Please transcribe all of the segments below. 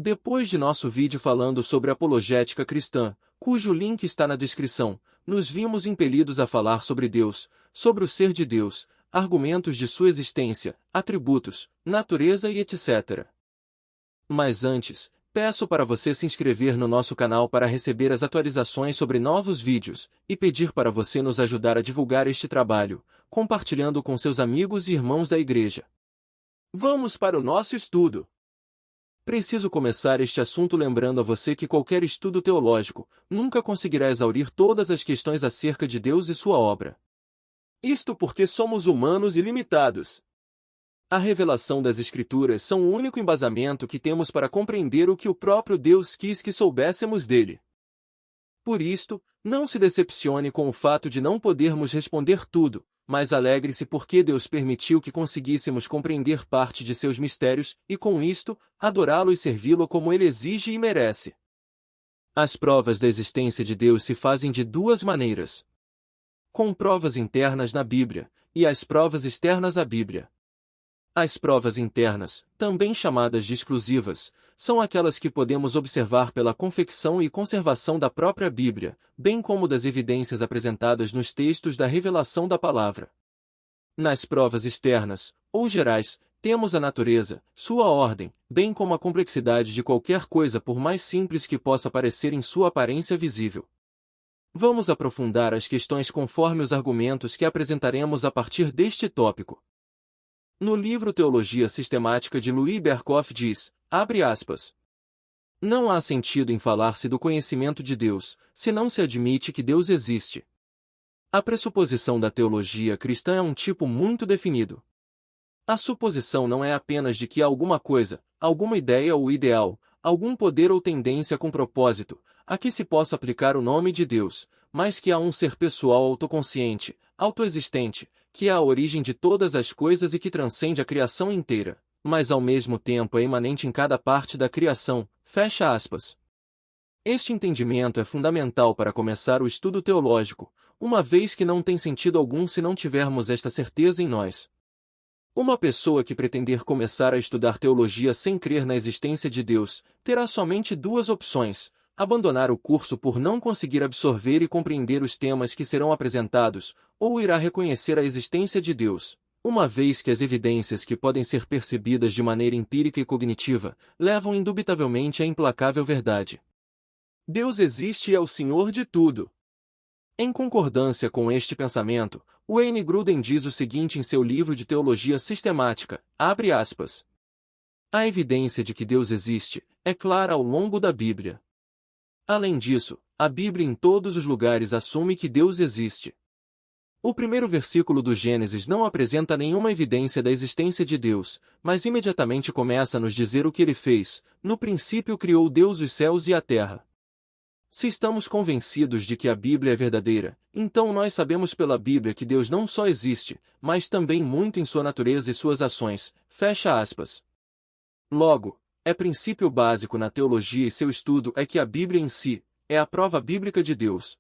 Depois de nosso vídeo falando sobre apologética cristã, cujo link está na descrição, nos vimos impelidos a falar sobre Deus, sobre o ser de Deus, argumentos de sua existência, atributos, natureza e etc. Mas antes, peço para você se inscrever no nosso canal para receber as atualizações sobre novos vídeos, e pedir para você nos ajudar a divulgar este trabalho, compartilhando com seus amigos e irmãos da igreja. Vamos para o nosso estudo! Preciso começar este assunto lembrando a você que qualquer estudo teológico nunca conseguirá exaurir todas as questões acerca de Deus e sua obra. Isto porque somos humanos e limitados. A revelação das Escrituras são o único embasamento que temos para compreender o que o próprio Deus quis que soubéssemos dele. Por isto, não se decepcione com o fato de não podermos responder tudo, mas alegre-se porque Deus permitiu que conseguíssemos compreender parte de seus mistérios e, com isto, adorá-lo e servi-lo como ele exige e merece. As provas da existência de Deus se fazem de duas maneiras: com provas internas na Bíblia, e as provas externas à Bíblia. As provas internas, também chamadas de exclusivas, são aquelas que podemos observar pela confecção e conservação da própria Bíblia, bem como das evidências apresentadas nos textos da revelação da palavra. Nas provas externas, ou gerais, temos a natureza, sua ordem, bem como a complexidade de qualquer coisa por mais simples que possa parecer em sua aparência visível. Vamos aprofundar as questões conforme os argumentos que apresentaremos a partir deste tópico. No livro Teologia Sistemática de Louis Berkhoff diz, abre aspas, não há sentido em falar-se do conhecimento de Deus, se não se admite que Deus existe. A pressuposição da teologia cristã é um tipo muito definido. A suposição não é apenas de que há alguma coisa, alguma ideia ou ideal, algum poder ou tendência com propósito, a que se possa aplicar o nome de Deus, mas que há um ser pessoal autoconsciente, autoexistente, que é a origem de todas as coisas e que transcende a criação inteira, mas ao mesmo tempo é imanente em cada parte da criação, fecha aspas. Este entendimento é fundamental para começar o estudo teológico, uma vez que não tem sentido algum se não tivermos esta certeza em nós. Uma pessoa que pretender começar a estudar teologia sem crer na existência de Deus, terá somente duas opções: abandonar o curso por não conseguir absorver e compreender os temas que serão apresentados, ou irá reconhecer a existência de Deus, uma vez que as evidências que podem ser percebidas de maneira empírica e cognitiva, levam indubitavelmente à implacável verdade. Deus existe e é o Senhor de tudo. Em concordância com este pensamento, Wayne Grudem diz o seguinte em seu livro de Teologia Sistemática, abre aspas, a evidência de que Deus existe é clara ao longo da Bíblia. Além disso, a Bíblia em todos os lugares assume que Deus existe. O primeiro versículo do Gênesis não apresenta nenhuma evidência da existência de Deus, mas imediatamente começa a nos dizer o que ele fez: no princípio criou Deus os céus e a terra. Se estamos convencidos de que a Bíblia é verdadeira, então nós sabemos pela Bíblia que Deus não só existe, mas também muito em sua natureza e suas ações, fecha aspas. Logo, é princípio básico na teologia e seu estudo é que a Bíblia em si é a prova bíblica de Deus.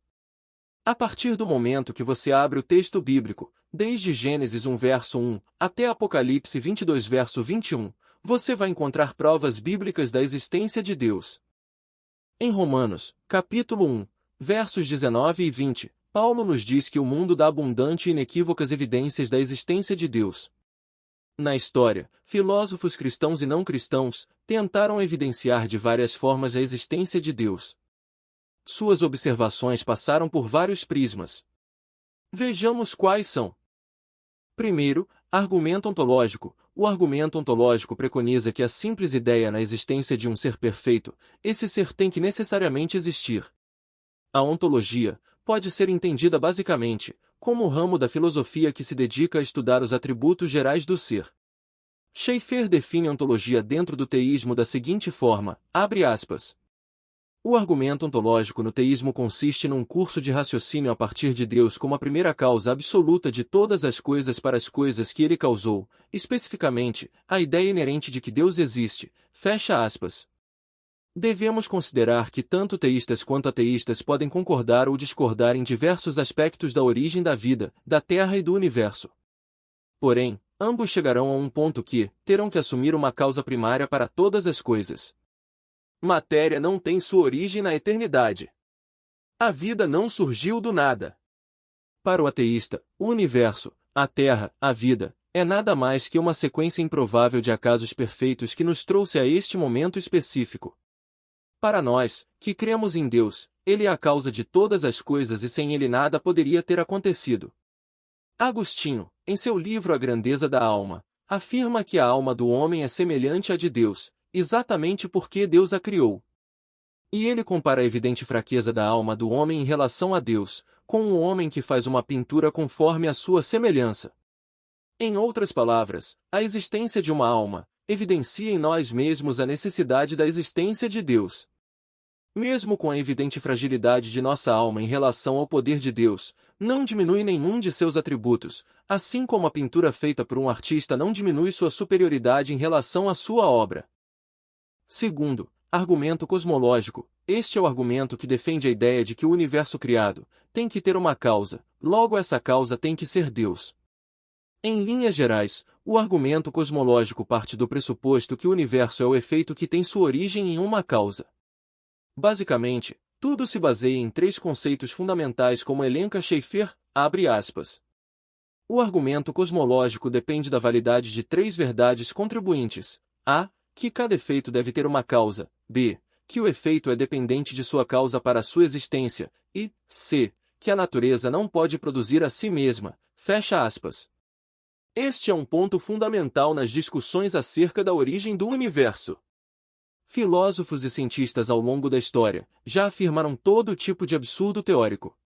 A partir do momento que você abre o texto bíblico, desde Gênesis 1 verso 1 até Apocalipse 22 verso 21, você vai encontrar provas bíblicas da existência de Deus. Em Romanos, capítulo 1, versos 19 e 20, Paulo nos diz que o mundo dá abundante e inequívocas evidências da existência de Deus. Na história, filósofos cristãos e não cristãos tentaram evidenciar de várias formas a existência de Deus. Suas observações passaram por vários prismas. Vejamos quais são. Primeiro, argumento ontológico. O argumento ontológico preconiza que a simples ideia na existência de um ser perfeito, esse ser tem que necessariamente existir. A ontologia pode ser entendida basicamente como o ramo da filosofia que se dedica a estudar os atributos gerais do ser. Schaeffer define a ontologia dentro do teísmo da seguinte forma, abre aspas, o argumento ontológico no teísmo consiste num curso de raciocínio a partir de Deus como a primeira causa absoluta de todas as coisas para as coisas que ele causou, especificamente, a ideia inerente de que Deus existe, fecha aspas. Devemos considerar que tanto teístas quanto ateístas podem concordar ou discordar em diversos aspectos da origem da vida, da Terra e do universo. Porém, ambos chegarão a um ponto que terão que assumir uma causa primária para todas as coisas. Matéria não tem sua origem na eternidade. A vida não surgiu do nada. Para o ateísta, o universo, a Terra, a vida, é nada mais que uma sequência improvável de acasos perfeitos que nos trouxe a este momento específico. Para nós, que cremos em Deus, Ele é a causa de todas as coisas e sem Ele nada poderia ter acontecido. Agostinho, em seu livro A Grandeza da Alma, afirma que a alma do homem é semelhante à de Deus, exatamente porque Deus a criou. E ele compara a evidente fraqueza da alma do homem em relação a Deus, com um homem que faz uma pintura conforme a sua semelhança. Em outras palavras, a existência de uma alma evidencia em nós mesmos a necessidade da existência de Deus. Mesmo com a evidente fragilidade de nossa alma em relação ao poder de Deus, não diminui nenhum de seus atributos, assim como a pintura feita por um artista não diminui sua superioridade em relação à sua obra. Segundo, argumento cosmológico. Este é o argumento que defende a ideia de que o universo criado tem que ter uma causa, logo essa causa tem que ser Deus. Em linhas gerais, o argumento cosmológico parte do pressuposto que o universo é o efeito que tem sua origem em uma causa. Basicamente, tudo se baseia em três conceitos fundamentais como elenca Schaeffer, abre aspas. O argumento cosmológico depende da validade de três verdades contribuintes. A. Que cada efeito deve ter uma causa. B. Que o efeito é dependente de sua causa para sua existência. E C. Que a natureza não pode produzir a si mesma. Fecha aspas. Este é um ponto fundamental nas discussões acerca da origem do universo. Filósofos e cientistas ao longo da história já afirmaram todo tipo de absurdo teórico.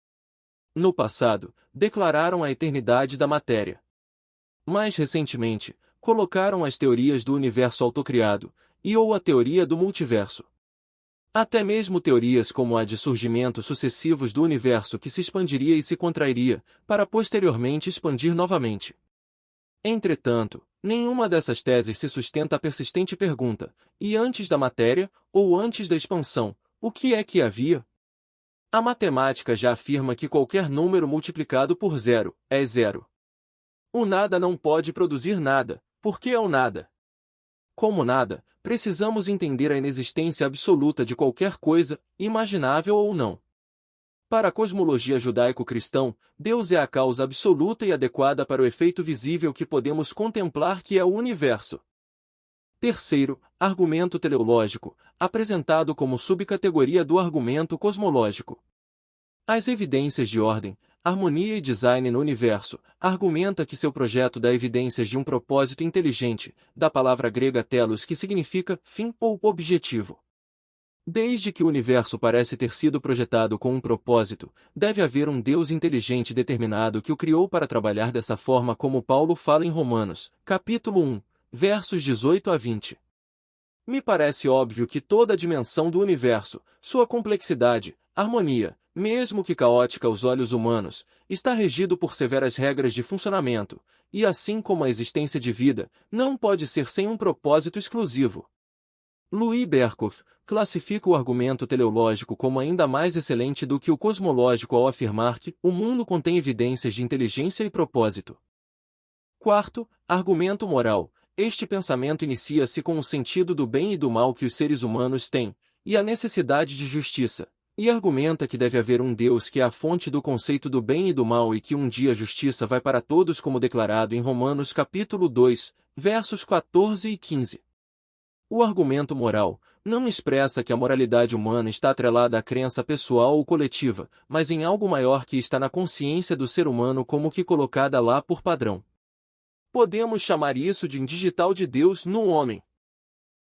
No passado, declararam a eternidade da matéria. Mais recentemente, colocaram as teorias do universo autocriado ou a teoria do multiverso. Até mesmo teorias como a de surgimentos sucessivos do universo que se expandiria e se contrairia, para posteriormente expandir novamente. Entretanto, nenhuma dessas teses se sustenta a persistente pergunta: e antes da matéria, ou antes da expansão, o que é que havia? A matemática já afirma que qualquer número multiplicado por zero é zero. O nada não pode produzir nada, porque é o nada. Como nada, precisamos entender a inexistência absoluta de qualquer coisa, imaginável ou não. Para a cosmologia judaico-cristã, Deus é a causa absoluta e adequada para o efeito visível que podemos contemplar que é o universo. Terceiro, argumento teleológico, apresentado como subcategoria do argumento cosmológico. As evidências de ordem, harmonia e design no universo, argumenta que seu projeto dá evidências de um propósito inteligente, da palavra grega telos que significa fim ou objetivo. Desde que o universo parece ter sido projetado com um propósito, deve haver um Deus inteligente determinado que o criou para trabalhar dessa forma, como Paulo fala em Romanos, capítulo 1, versos 18 a 20. Me parece óbvio que toda a dimensão do universo, sua complexidade, harmonia, mesmo que caótica aos olhos humanos, está regido por severas regras de funcionamento, e assim como a existência de vida, não pode ser sem um propósito exclusivo. Louis Berkhoff classifica o argumento teleológico como ainda mais excelente do que o cosmológico ao afirmar que o mundo contém evidências de inteligência e propósito. Quarto, argumento moral. Este pensamento inicia-se com o sentido do bem e do mal que os seres humanos têm, e a necessidade de justiça, e argumenta que deve haver um Deus que é a fonte do conceito do bem e do mal e que um dia a justiça vai para todos, como declarado em Romanos capítulo 2, versos 14 e 15. O argumento moral não expressa que a moralidade humana está atrelada à crença pessoal ou coletiva, mas em algo maior que está na consciência do ser humano como que colocada lá por padrão. Podemos chamar isso de indigital de Deus no homem.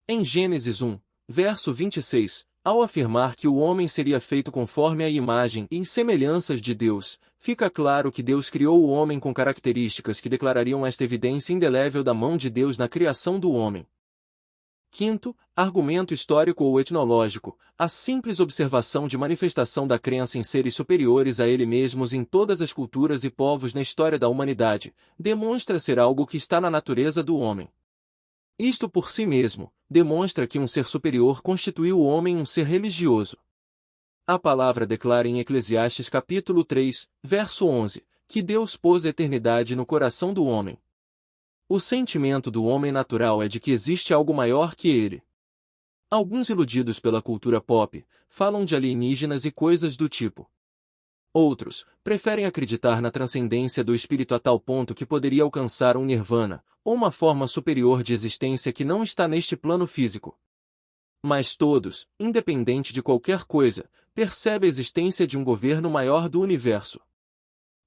Em Gênesis 1, verso 26, ao afirmar que o homem seria feito conforme a imagem e semelhanças de Deus, fica claro que Deus criou o homem com características que declarariam esta evidência indelével da mão de Deus na criação do homem. Quinto, argumento histórico ou etnológico, a simples observação de manifestação da crença em seres superiores a ele mesmos em todas as culturas e povos na história da humanidade, demonstra ser algo que está na natureza do homem. Isto por si mesmo, demonstra que um ser superior constituiu o homem um ser religioso. A palavra declara em Eclesiastes capítulo 3, verso 11, que Deus pôs a eternidade no coração do homem. O sentimento do homem natural é de que existe algo maior que ele. Alguns iludidos pela cultura pop falam de alienígenas e coisas do tipo. Outros preferem acreditar na transcendência do espírito a tal ponto que poderia alcançar um nirvana, ou uma forma superior de existência que não está neste plano físico. Mas todos, independente de qualquer coisa, percebem a existência de um governo maior do universo.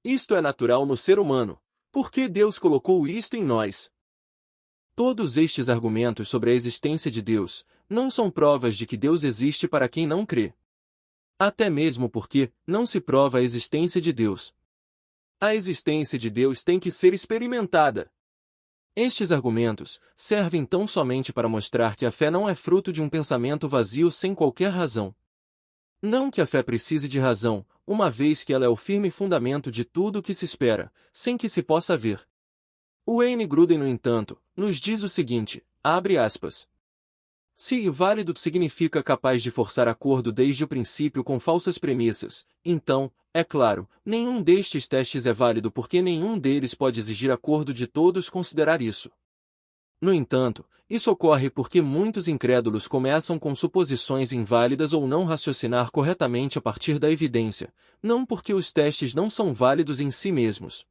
Isto é natural no ser humano, porque Deus colocou isto em nós. Todos estes argumentos sobre a existência de Deus não são provas de que Deus existe para quem não crê. Até mesmo porque não se prova a existência de Deus. A existência de Deus tem que ser experimentada. Estes argumentos servem tão somente para mostrar que a fé não é fruto de um pensamento vazio sem qualquer razão. Não que a fé precise de razão, uma vez que ela é o firme fundamento de tudo o que se espera, sem que se possa ver. O Wayne Gruden, no entanto, nos diz o seguinte, abre aspas. Se válido significa capaz de forçar acordo desde o princípio com falsas premissas, então, é claro, nenhum destes testes é válido porque nenhum deles pode exigir acordo de todos considerar isso. No entanto, isso ocorre porque muitos incrédulos começam com suposições inválidas ou não raciocinar corretamente a partir da evidência, não porque os testes não são válidos em si mesmos.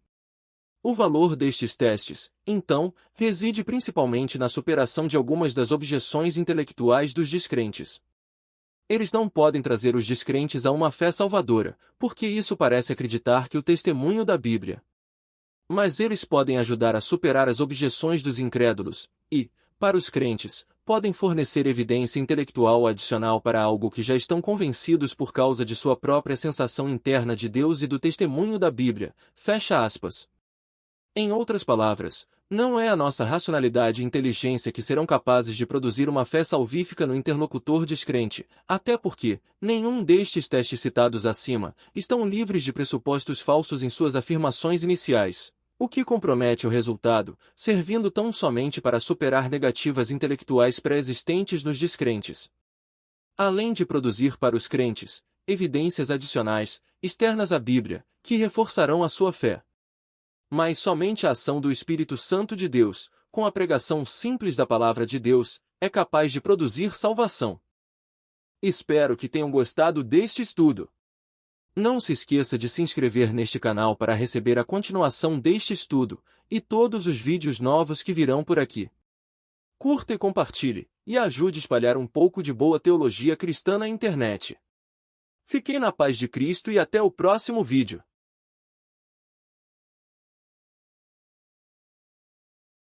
O valor destes testes, então, reside principalmente na superação de algumas das objeções intelectuais dos descrentes. Eles não podem trazer os descrentes a uma fé salvadora, porque isso parece acreditar que o testemunho da Bíblia. Mas eles podem ajudar a superar as objeções dos incrédulos, e, para os crentes, podem fornecer evidência intelectual adicional para algo que já estão convencidos por causa de sua própria sensação interna de Deus e do testemunho da Bíblia. Fecha aspas. Em outras palavras, não é a nossa racionalidade e inteligência que serão capazes de produzir uma fé salvífica no interlocutor descrente, até porque, nenhum destes testes citados acima, estão livres de pressupostos falsos em suas afirmações iniciais, o que compromete o resultado, servindo tão somente para superar negativas intelectuais pré-existentes nos descrentes. Além de produzir para os crentes, evidências adicionais, externas à Bíblia, que reforçarão a sua fé. Mas somente a ação do Espírito Santo de Deus, com a pregação simples da Palavra de Deus, é capaz de produzir salvação. Espero que tenham gostado deste estudo. Não se esqueça de se inscrever neste canal para receber a continuação deste estudo, e todos os vídeos novos que virão por aqui. Curta e compartilhe, e ajude a espalhar um pouco de boa teologia cristã na internet. Fiquem na paz de Cristo e até o próximo vídeo.